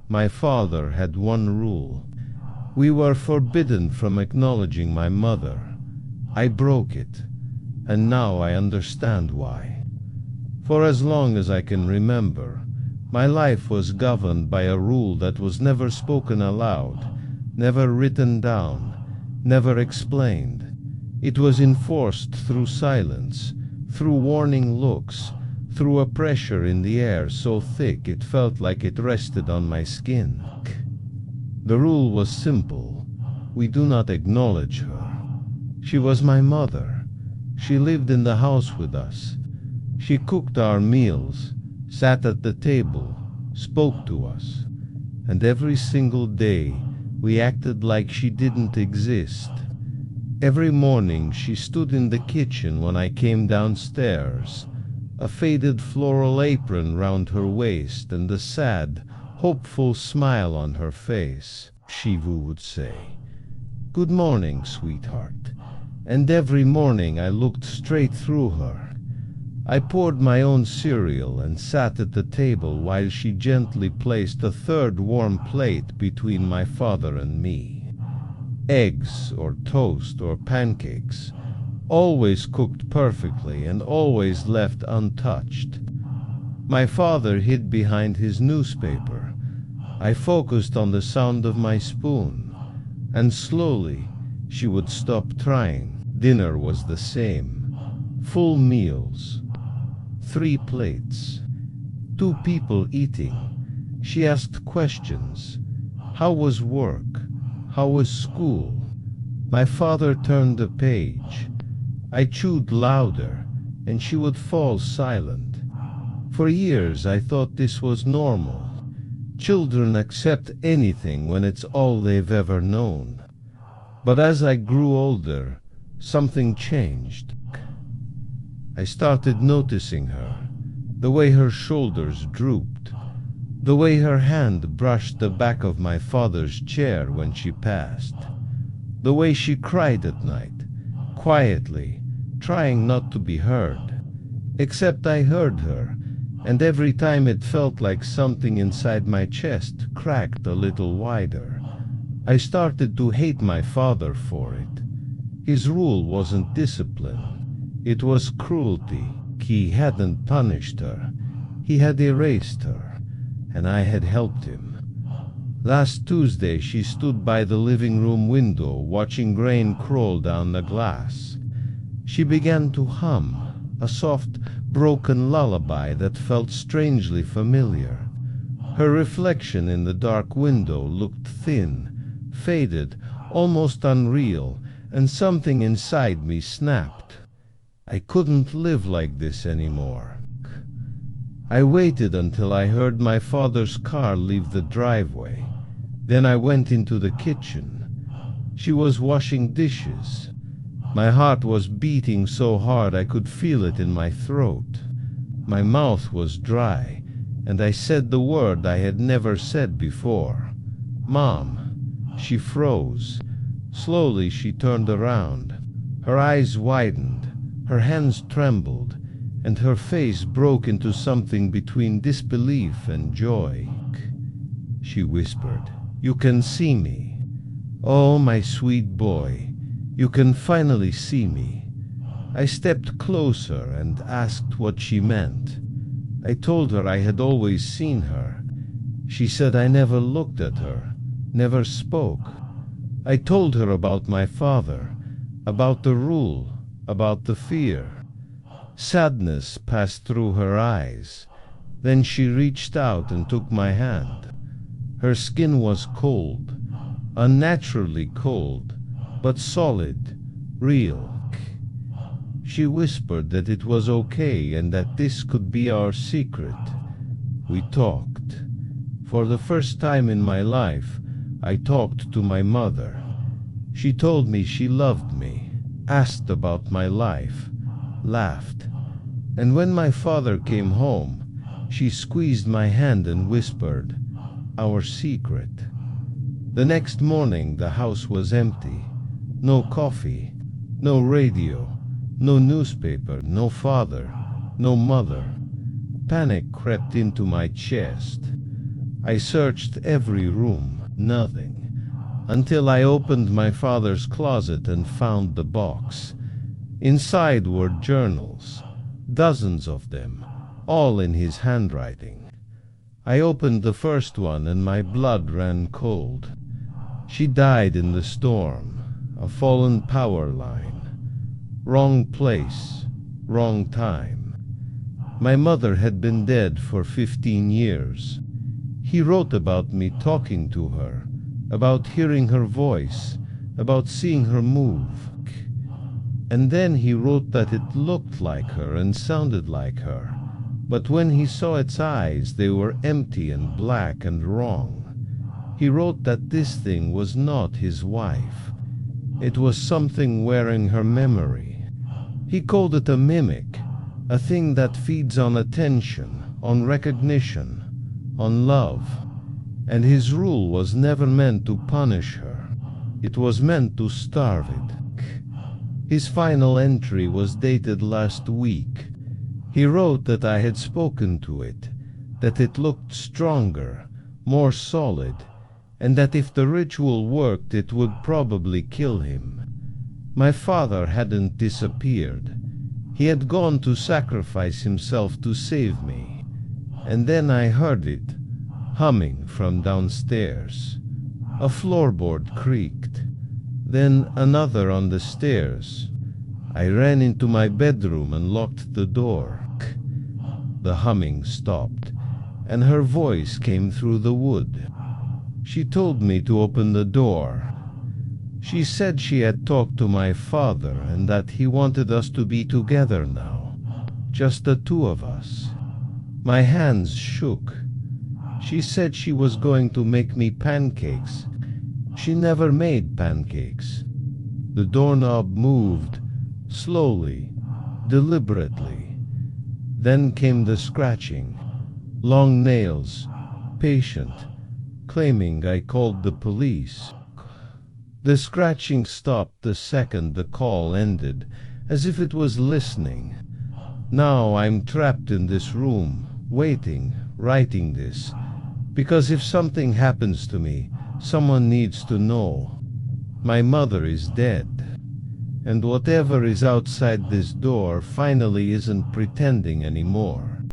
My father had one rule. We were forbidden from acknowledging my mother. I broke it, and now I understand why. For as long as I can remember, my life was governed by a rule that was never spoken aloud, never written down, never explained. It was enforced through silence, through warning looks, through a pressure in the air so thick it felt like it rested on my skin. The rule was simple. We do not acknowledge her. She was my mother. She lived in the house with us. She cooked our meals, sat at the table, spoke to us. And every single day, we acted like she didn't exist. Every morning she stood in the kitchen when I came downstairs, a faded floral apron round her waist and a sad, hopeful smile on her face. She would say, "Good morning, sweetheart." And every morning I looked straight through her. I poured my own cereal and sat at the table while she gently placed a third warm plate between my father and me. Eggs or toast or pancakes, always cooked perfectly and always left untouched. My father hid behind his newspaper. I focused on the sound of my spoon, and slowly she would stop trying. Dinner was the same. Full meals. 3 plates. 2 people eating. She asked questions. How was work? How was school? My father turned the page. I chewed louder, and she would fall silent. For years I thought this was normal. Children accept anything when it's all they've ever known. But as I grew older, something changed. I started noticing her, the way her shoulders drooped, the way her hand brushed the back of my father's chair when she passed, the way she cried at night, quietly, trying not to be heard. Except I heard her, and every time it felt like something inside my chest cracked a little wider. I started to hate my father for it. His rule wasn't discipline. It was cruelty. He hadn't punished her. He had erased her, and I had helped him. Last Tuesday she stood by the living room window watching rain crawl down the glass. She began to hum, a soft, broken lullaby that felt strangely familiar. Her reflection in the dark window looked thin, faded, almost unreal, and something inside me snapped. I couldn't live like this anymore. I waited until I heard my father's car leave the driveway. Then I went into the kitchen. She was washing dishes. My heart was beating so hard I could feel it in my throat. My mouth was dry, and I said the word I had never said before. "Mom." She froze. Slowly she turned around. Her eyes widened, her hands trembled, and her face broke into something between disbelief and joy. She whispered, "You can see me. Oh, my sweet boy, you can finally see me." I stepped closer and asked what she meant. I told her I had always seen her. She said I never looked at her, never spoke. I told her about my father, about the rule, about the fear. Sadness passed through her eyes. Then she reached out and took my hand. Her skin was cold, unnaturally cold, but solid, real. She whispered that it was okay and that this could be our secret. We talked. For the first time in my life, I talked to my mother. She told me she loved me, asked about my life, laughed. And when my father came home, she squeezed my hand and whispered, "Our secret." The next morning the house was empty. No coffee, no radio, no newspaper, no father, no mother. Panic crept into my chest. I searched every room, nothing, until I opened my father's closet and found the box. Inside were journals, dozens of them, all in his handwriting. I opened the first one and my blood ran cold. She died in the storm, a fallen power line. Wrong place, wrong time. My mother had been dead for 15 years. He wrote about me talking to her, about hearing her voice, about seeing her move. And then he wrote that it looked like her and sounded like her. But when he saw its eyes, they were empty and black and wrong. He wrote that this thing was not his wife. It was something wearing her memory. He called it a mimic, a thing that feeds on attention, on recognition, on love. And his rule was never meant to punish her. It was meant to starve it. His final entry was dated last week. He wrote that I had spoken to it, that it looked stronger, more solid, and that if the ritual worked it would probably kill him. My father hadn't disappeared. He had gone to sacrifice himself to save me. And then I heard it, humming from downstairs. A floorboard creaked. Then another on the stairs. I ran into my bedroom and locked the door. The humming stopped, and her voice came through the wood. She told me to open the door. She said she had talked to my father and that he wanted us to be together now, just the two of us. My hands shook. She said she was going to make me pancakes. She never made pancakes. The doorknob moved, slowly, deliberately. Then came the scratching, long nails, patient, claiming I called the police. The scratching stopped the second the call ended, as if it was listening. Now I'm trapped in this room, waiting, writing this, because if something happens to me, someone needs to know. My mother is dead, and whatever is outside this door finally isn't pretending anymore.